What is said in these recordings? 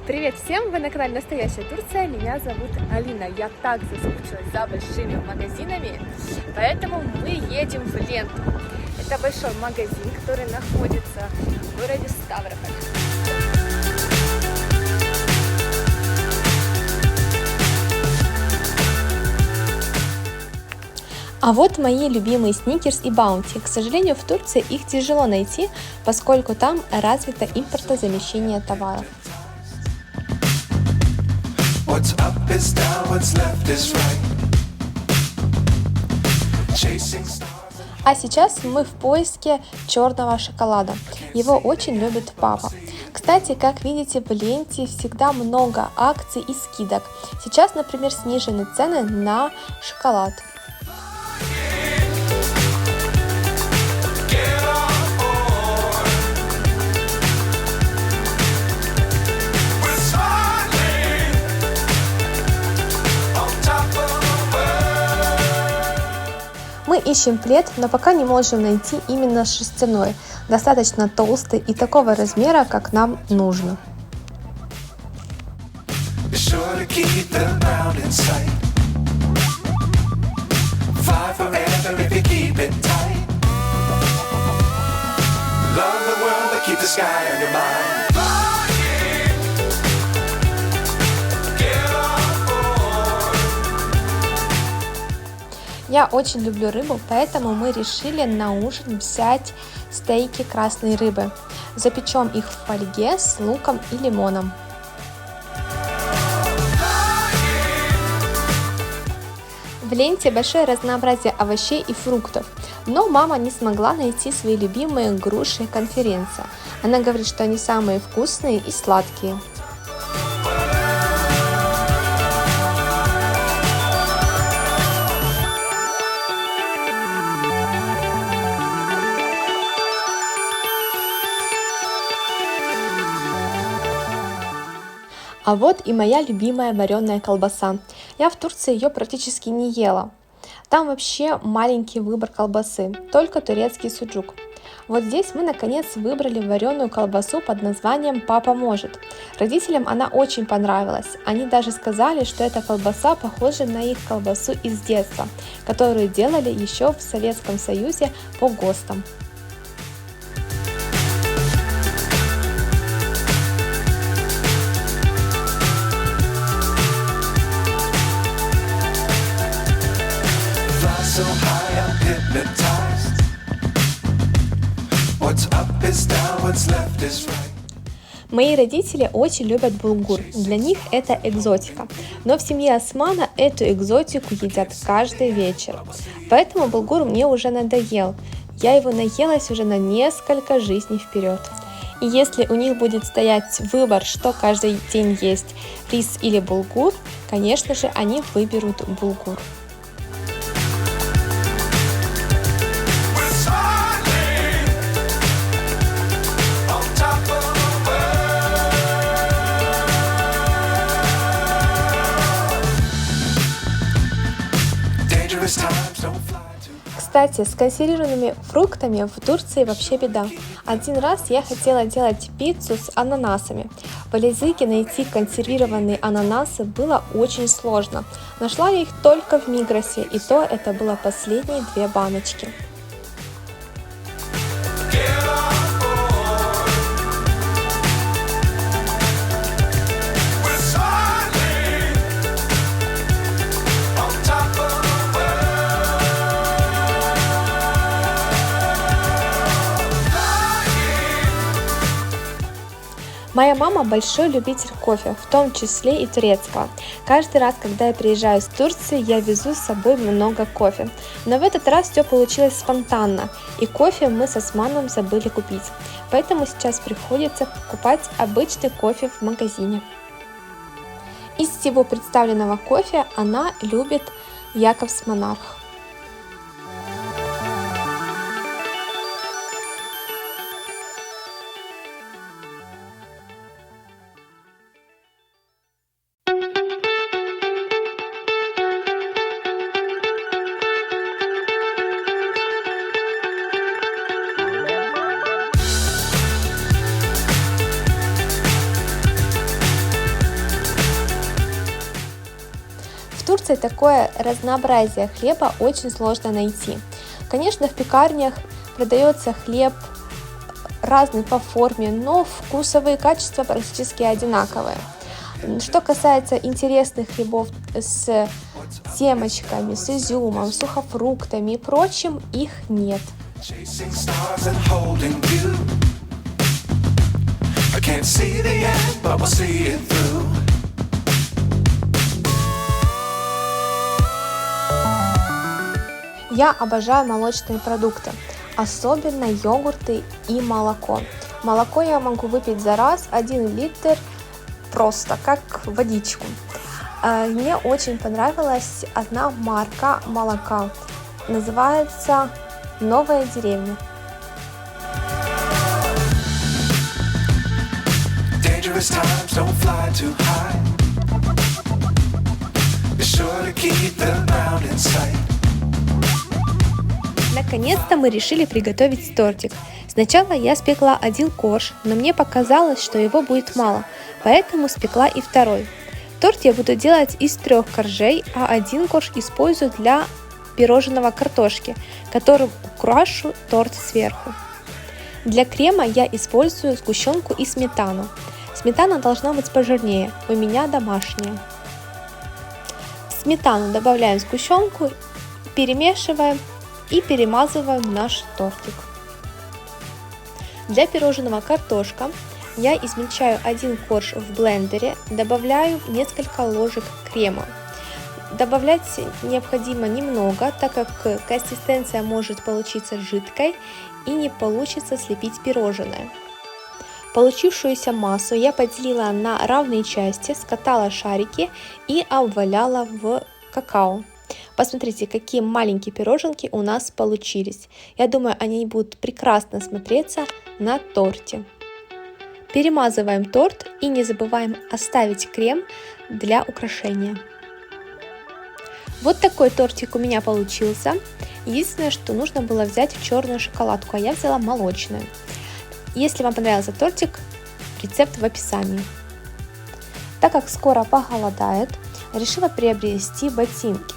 Привет всем! Вы на канале Настоящая Турция. Меня зовут Алина. Я так соскучилась за большими магазинами, поэтому мы едем в Ленту. Это большой магазин, который находится в городе Ставрополь. А вот мои любимые Сникерс и Баунти. К сожалению, в Турции их тяжело найти, поскольку там развито импортозамещение товаров. А сейчас мы в поиске черного шоколада. Его очень любит папа. Кстати, как видите, в Ленте всегда много акций и скидок. Сейчас, например, снижены цены на шоколад. Мы ищем плед, но пока не можем найти именно шерстяной, достаточно толстый и такого размера, как нам нужно. Я очень люблю рыбу, поэтому мы решили на ужин взять стейки красной рыбы. Запечем их в фольге с луком и лимоном. В Ленте большое разнообразие овощей и фруктов, но мама не смогла найти свои любимые груши и конференция. Она говорит, что они самые вкусные и сладкие. А вот и моя любимая вареная колбаса. Я в Турции ее практически не ела. Там вообще маленький выбор колбасы, только турецкий суджук. Вот здесь мы наконец выбрали вареную колбасу под названием «Папа может». Родителям она очень понравилась. Они даже сказали, что эта колбаса похожа на их колбасу из детства, которую делали еще в Советском Союзе по ГОСТам. So high, I'm hypnotized. What's up is down, what's left is right. Мои родители очень любят булгур, для них это экзотика, но в семье Османа эту экзотику едят каждый вечер, поэтому булгур мне уже надоел, я его наелась уже на несколько жизней вперед. И если у них будет стоять выбор, что каждый день есть, рис или булгур, конечно же они выберут булгур. Кстати, с консервированными фруктами в Турции вообще беда. Один раз я хотела делать пиццу с ананасами. В Элизике найти консервированные ананасы было очень сложно. Нашла я их только в Мигросе, и то это было последние 2 баночки. Моя мама большой любитель кофе, в том числе и турецкого. Каждый раз, когда я приезжаю из Турции, я везу с собой много кофе. Но в этот раз все получилось спонтанно, и кофе мы с Османом забыли купить. Поэтому сейчас приходится покупать обычный кофе в магазине. Из всего представленного кофе она любит Якобс Монарх. Турции такое разнообразие хлеба очень сложно найти. Конечно, в пекарнях продается хлеб разный по форме, но вкусовые качества практически одинаковые. Что касается интересных хлебов с семечками, с изюмом, сухофруктами и прочим, их нет. Chasing stars and holding you. I can't see the end, but we'll see it through. Я обожаю молочные продукты, особенно йогурты и молоко. Молоко я могу выпить за раз 1 литр просто, как водичку. Мне очень понравилась одна марка молока, называется «Новая деревня». Dangerous times, don't fly too high. Be sure to keep the ground in sight. Наконец-то мы решили приготовить тортик. Сначала я спекла 1 корж, но мне показалось, что его будет мало, поэтому спекла и второй. Торт я буду делать из 3 коржей, а 1 корж использую для пирожного картошки, которым украшу торт сверху. Для крема я использую сгущенку и сметану. Сметана должна быть пожирнее, у меня домашняя. В сметану добавляем сгущенку, перемешиваем и перемазываем наш тортик. Для пирожного картошка я измельчаю 1 корж в блендере, добавляю несколько ложек крема. Добавлять необходимо немного, так как консистенция может получиться жидкой и не получится слепить пирожное. Получившуюся массу я поделила на равные части, скатала шарики и обваляла в какао. Посмотрите, какие маленькие пироженки у нас получились. Я думаю, они будут прекрасно смотреться на торте. Перемазываем торт и не забываем оставить крем для украшения. Вот такой тортик у меня получился. Единственное, что нужно было взять черную шоколадку, а я взяла молочную. Если вам понравился тортик, рецепт в описании. Так как скоро похолодает, решила приобрести ботинки.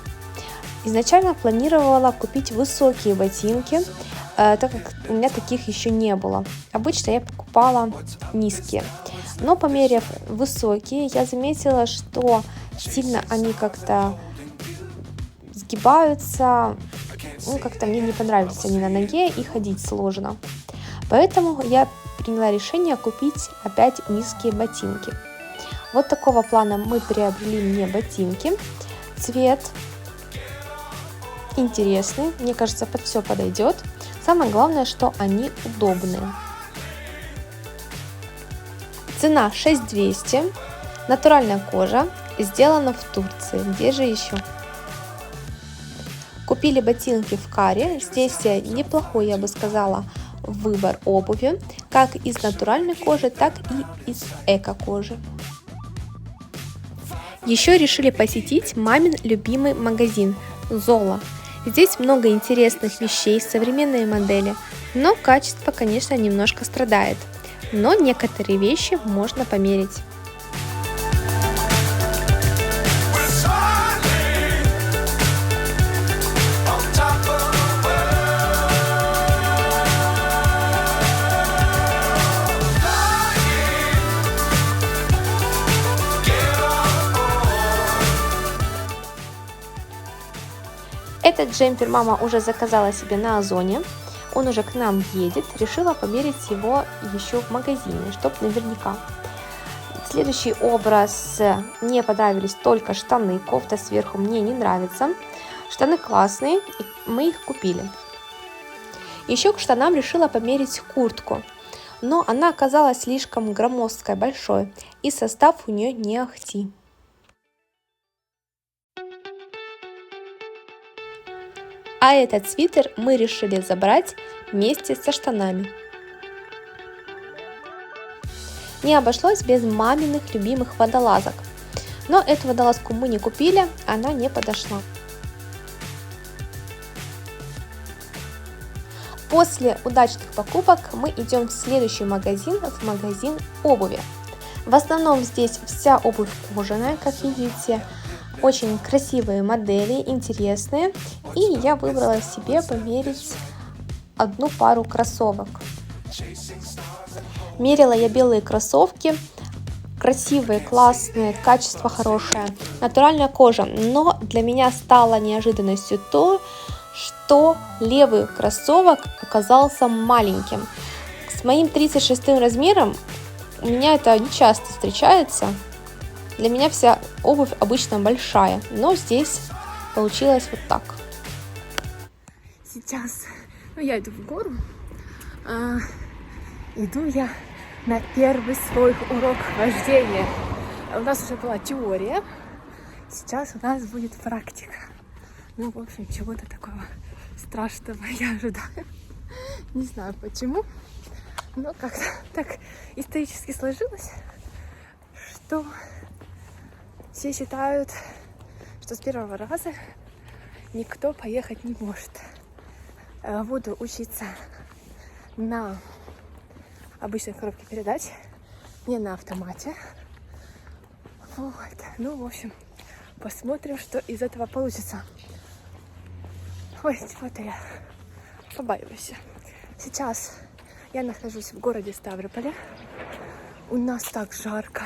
Изначально планировала купить высокие ботинки, так как у меня таких еще не было. Обычно я покупала низкие. Но померив высокие, я заметила, что сильно они как-то сгибаются. Как-то мне не понравились они на ноге и ходить сложно. Поэтому я приняла решение купить опять низкие ботинки. Вот такого плана мы приобрели мне ботинки. Цвет интересный, мне кажется, под все подойдет. Самое главное, что они удобные. Цена 6200, натуральная кожа, сделана в Турции. Где же еще? Купили ботинки в Каре. Здесь неплохой, я бы сказала, выбор обуви, как из натуральной кожи, так и из эко-кожи. Еще решили посетить мамин любимый магазин Зола. Здесь много интересных вещей, современные модели, но качество, конечно, немножко страдает. Но некоторые вещи можно померить. Этот джемпер мама уже заказала себе на Озоне. Он уже к нам едет. Решила померить его еще в магазине, чтобы наверняка. Следующий образ. Мне понравились только штаны. Кофта сверху мне не нравится. Штаны классные, и мы их купили. Еще к штанам решила померить куртку. Но она оказалась слишком громоздкой, большой. И состав у нее не ахти. А этот свитер мы решили забрать вместе со штанами. Не обошлось без маминых любимых водолазок. Но эту водолазку мы не купили, она не подошла. После удачных покупок мы идем в следующий магазин, в магазин обуви. В основном здесь вся обувь кожаная, как видите. Очень красивые модели, интересные. И я выбрала себе померить одну пару кроссовок. Мерила я белые кроссовки. Красивые, классные, качество хорошее, натуральная кожа. Но для меня стало неожиданностью то, что левый кроссовок оказался маленьким. С моим 36 размером у меня это не часто встречается. Для меня вся обувь обычно большая, но здесь получилось вот так. Сейчас, я иду в гору, иду я на первый свой урок вождения. У нас уже была теория, сейчас у нас будет практика. Ну, в общем, чего-то такого страшного я ожидаю. Не знаю почему, но как-то так исторически сложилось, что все считают, что с первого раза никто поехать не может. Буду учиться на обычной коробке передач, не на автомате. Вот. Ну, в общем, посмотрим, что из этого получится. Ой, чего-то я побаиваюсь. Сейчас я нахожусь в городе Ставрополе. У нас так жарко.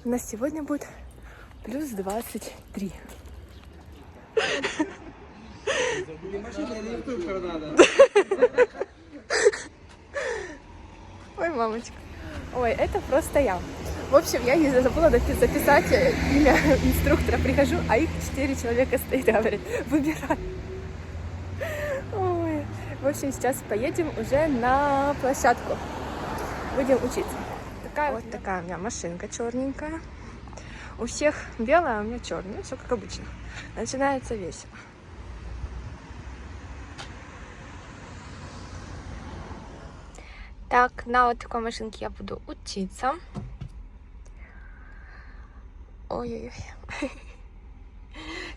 У нас сегодня будет плюс 23. Ой, мамочка. Ой, это просто я. В общем, я не забыла записать имя инструктора. Прихожу, а их 4 человека стоит и говорят: выбирай. Ой. В общем, сейчас поедем уже на площадку. Будем учиться. Вот такая у меня машинка черненькая. У всех белая, а у меня черная. Все как обычно. Начинается весело. Так, на вот такой машинке я буду учиться. Ой-ой-ой.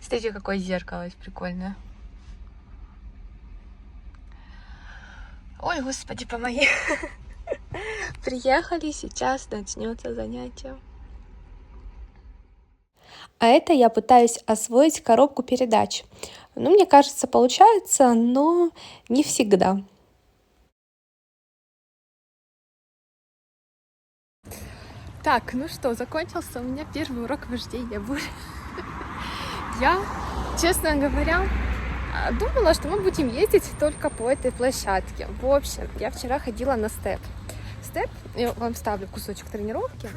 Смотрите, какое зеркало есть прикольное. Ой, господи, помоги. Приехали, сейчас начнется занятие. А это я пытаюсь освоить коробку передач. Ну, мне кажется, получается, но не всегда. Так, ну что, закончился у меня первый урок вождения. Я, честно говоря, думала, что мы будем ездить только по этой площадке. В общем, я вчера ходила на степ. Степ, я вам ставлю кусочек тренировки.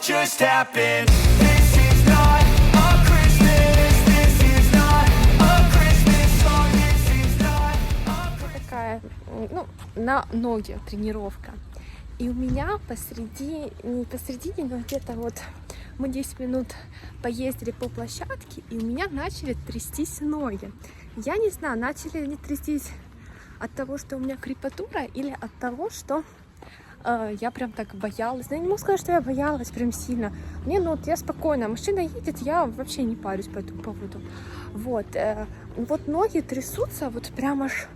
Just happened. This is not a Christmas. This is not a Christmas song. This is not a Christmas. Такая, ну, на ноги тренировка. И у меня не посередине, но где-то вот мы 10 минут поездили по площадке, и у меня начали трястись ноги. Я не знаю, начали они трястись от того, что у меня крепатура, или от того, что я прям так боялась. Но я не могу сказать, что я боялась прям сильно. Мне, ну, вот я спокойно. Машина едет, я вообще не парюсь по этому поводу. Вот. Вот ноги трясутся, вот прям аж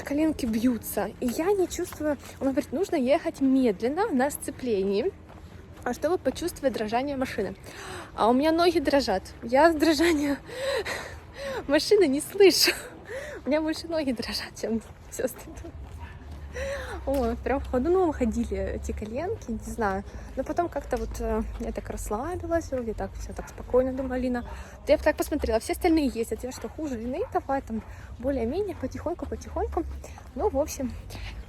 коленки бьются. И я не чувствую... Он говорит, нужно ехать медленно на сцеплении, чтобы почувствовать дрожание машины. А у меня ноги дрожат. Я дрожание машины не слышу. У меня больше ноги дрожат, чем все остальное. О, прям ходуном ходили эти коленки, не знаю. Но потом как-то вот я так расслабилась, вроде так все так спокойно, думаю, Алина. Я так посмотрела, все остальные ездят, я что, хуже вины, давай там более-менее потихоньку. Ну, в общем,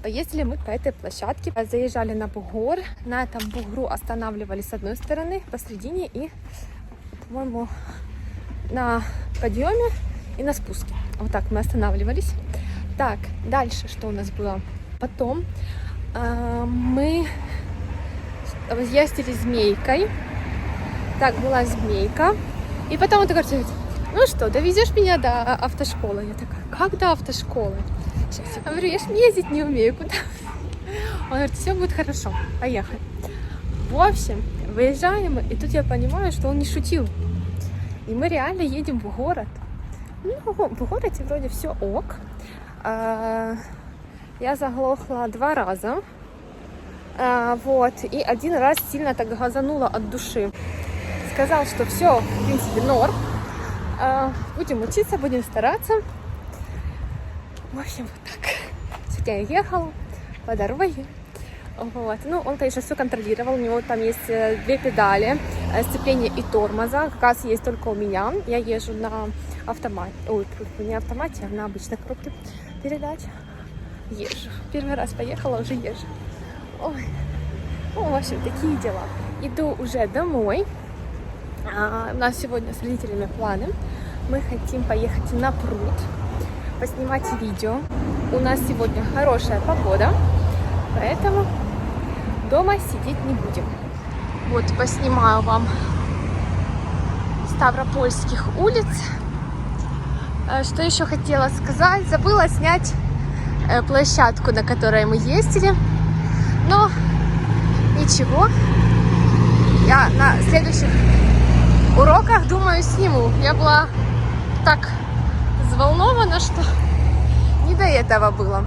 поездили мы по этой площадке, заезжали на бугор, на этом бугру останавливались с одной стороны, посредине и, по-моему, на подъеме и на спуске. Вот так мы останавливались. Так, дальше что у нас было? Потом мы ездили змейкой. Так, была змейка. И потом он такой говорит, ну что, довезешь меня до автошколы? Я такая, как до автошколы? Сейчас я говорю, я ж ездить не умею, куда? Он говорит, все будет хорошо, поехали. В общем, выезжаем, и тут я понимаю, что он не шутил. И мы реально едем в город. Ну, в городе вроде все ок. Я заглохла 2 раза. Вот. И 1 раз сильно так газанула от души. Сказал, что все, в принципе, норм. Будем учиться, будем стараться. В общем, вот так. Сегодня я ехала по дороге. Вот. Ну, он, конечно, все контролировал. У него там есть 2 педали, сцепление и тормоза. Как раз есть только у меня. Я езжу на автомате. Ой, не автомате, а на обычной коробке передач. Езжу. Первый раз поехала, уже езжу. Ой. Ну, в общем, такие дела. Иду уже домой. У нас сегодня с родителями планы. Мы хотим поехать на пруд, поснимать видео. У нас сегодня хорошая погода, поэтому дома сидеть не будем. Вот, поснимаю вам ставропольских улиц. Что еще хотела сказать? Забыла снять площадку, на которой мы ездили. Но ничего. Я на следующих уроках, думаю, сниму. Я была так взволнована, что не до этого было.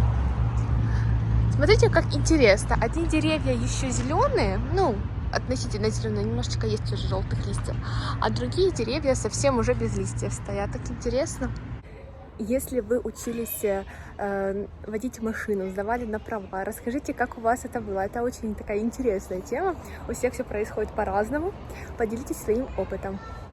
Смотрите, как интересно. Одни деревья еще зеленые, ну, относительно зеленые, немножечко есть уже желтых листьев, а другие деревья совсем уже без листьев стоят. Так интересно. Если вы учились водить машину, сдавали на права, расскажите, как у вас это было. Это очень такая интересная тема. У всех все происходит по-разному. Поделитесь своим опытом.